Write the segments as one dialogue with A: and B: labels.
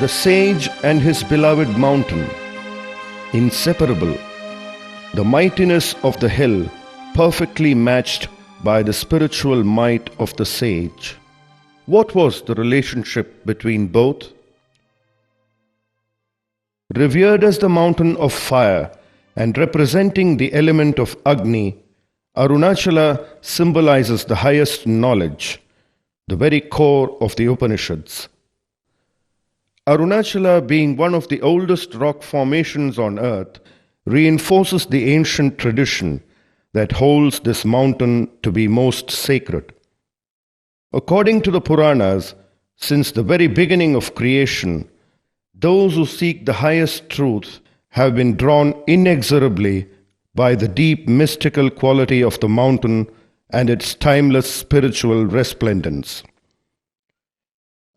A: The sage and his beloved mountain, inseparable, the mightiness of the hill perfectly matched by the spiritual might of the sage. What was the relationship between both? Revered as the mountain of fire and representing the element of Agni, Arunachala symbolizes the highest knowledge, the very core of the Upanishads. Arunachala, being one of the oldest rock formations on earth, reinforces the ancient tradition that holds this mountain to be most sacred. According to the Puranas, since the very beginning of creation, those who seek the highest truth have been drawn inexorably by the deep mystical quality of the mountain and its timeless spiritual resplendence.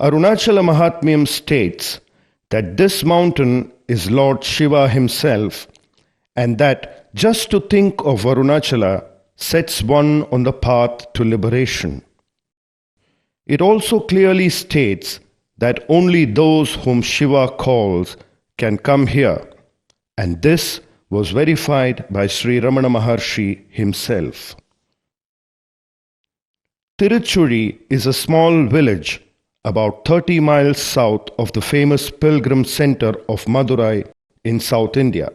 A: Arunachala Mahatmyam states that this mountain is Lord Shiva himself, and that just to think of Arunachala sets one on the path to liberation. It also clearly states that only those whom Shiva calls can come here, and this was verified by Sri Ramana Maharshi himself. Tiruchuri is a small village about 30 miles south of the famous pilgrim center of Madurai in South India.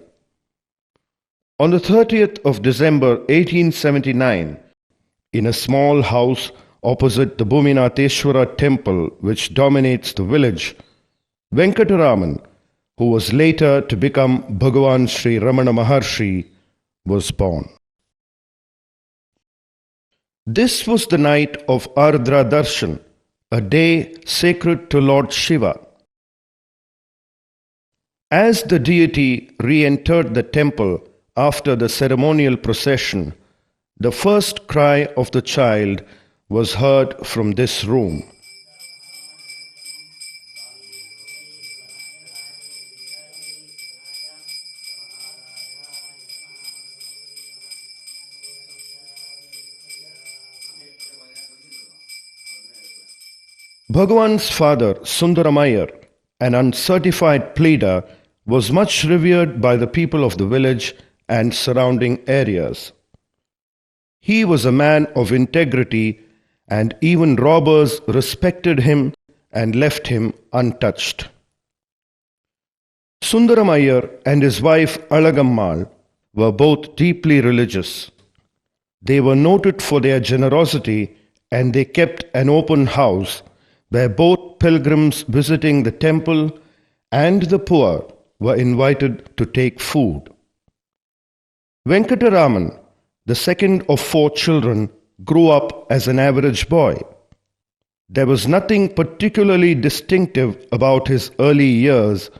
A: On the 30th of December 1879, in a small house opposite the Bhuminatheshwara temple which dominates the village, Venkataraman, who was later to become Bhagavan Sri Ramana Maharshi, was born. This was the night of Ardra Darshan, a day sacred to Lord Shiva. As the deity re-entered the temple after the ceremonial procession, the first cry of the child was heard from this room. Bhagavan's father, Sundaramayar, an uncertified pleader, was much revered by the people of the village and surrounding areas. He was a man of integrity, and even robbers respected him and left him untouched. Sundaramayar and his wife Alagammal were both deeply religious. They were noted for their generosity, and they kept an open house where both pilgrims visiting the temple and the poor were invited to take food. Venkataraman, the second of 4 children, grew up as an average boy. There was nothing particularly distinctive about his early years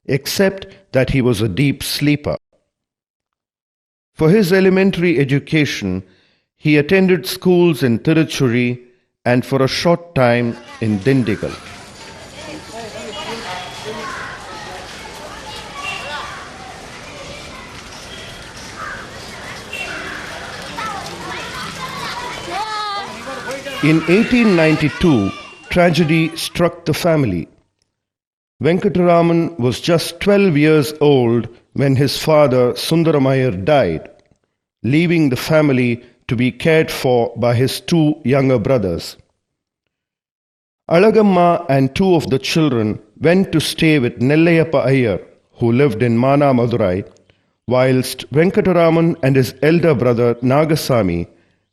A: except that he was a deep sleeper. For his elementary education, he attended schools in Tiruchuri and for a short time in Dindigul. In 1892, tragedy struck the family. Venkataraman was just 12 years old when his father Sundaramayar died, leaving the family to be cared for by his 2 younger brothers. Alagamma and 2 of the children went to stay with Nellayappa Iyer, who lived in Mana Madurai, whilst Venkataraman and his elder brother Nagasamy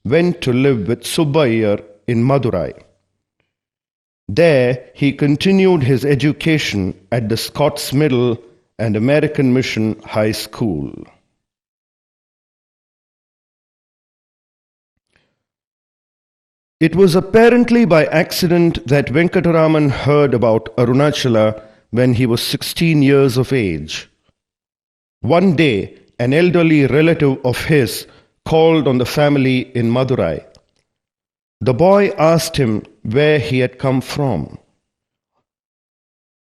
A: went to live with Subba Iyer in Madurai. There he continued his education at the Scots Middle and American Mission High School. It was apparently by accident that Venkataraman heard about Arunachala when he was 16 years of age. One day, an elderly relative of his called on the family in Madurai. The boy asked him where he had come from.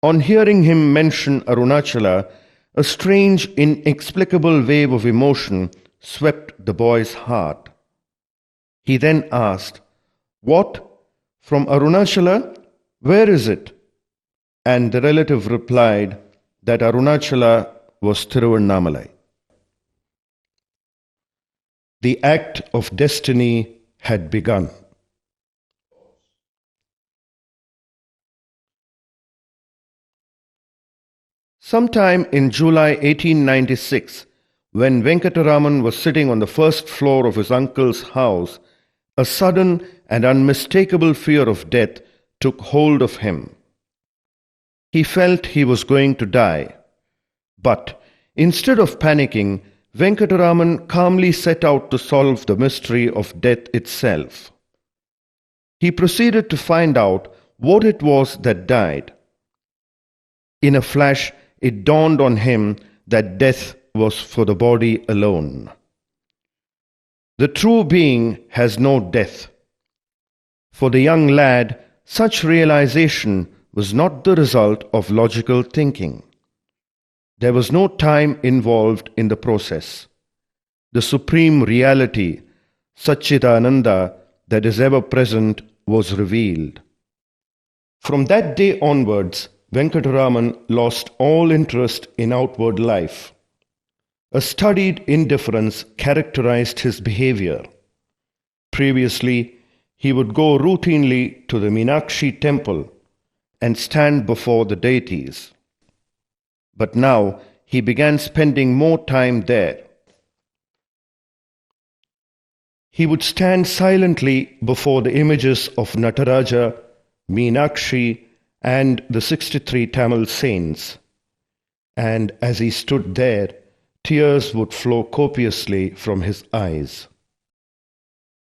A: On hearing him mention Arunachala, a strange, inexplicable wave of emotion swept the boy's heart. He then asked, "What? From Arunachala? Where is it?" and the relative replied that Arunachala was Thiruvannamalai. The act of destiny had begun. Sometime in July 1896, when Venkataraman was sitting on the first floor of his uncle's house, a sudden and unmistakable fear of death took hold of him. He felt he was going to die. But instead of panicking, Venkataraman calmly set out to solve the mystery of death itself. He proceeded to find out what it was that died. In a flash, it dawned on him that death was for the body alone. The true being has no death. For the young lad, such realization was not the result of logical thinking. There was no time involved in the process. The supreme reality, Satchidananda, that is ever present, was revealed. From that day onwards, Venkataraman lost all interest in outward life. A studied indifference characterized his behavior. Previously, he would go routinely to the Meenakshi temple and stand before the deities. But now he began spending more time there. He would stand silently before the images of Nataraja, Meenakshi, and the 63 Tamil saints. And as he stood there, tears would flow copiously from his eyes.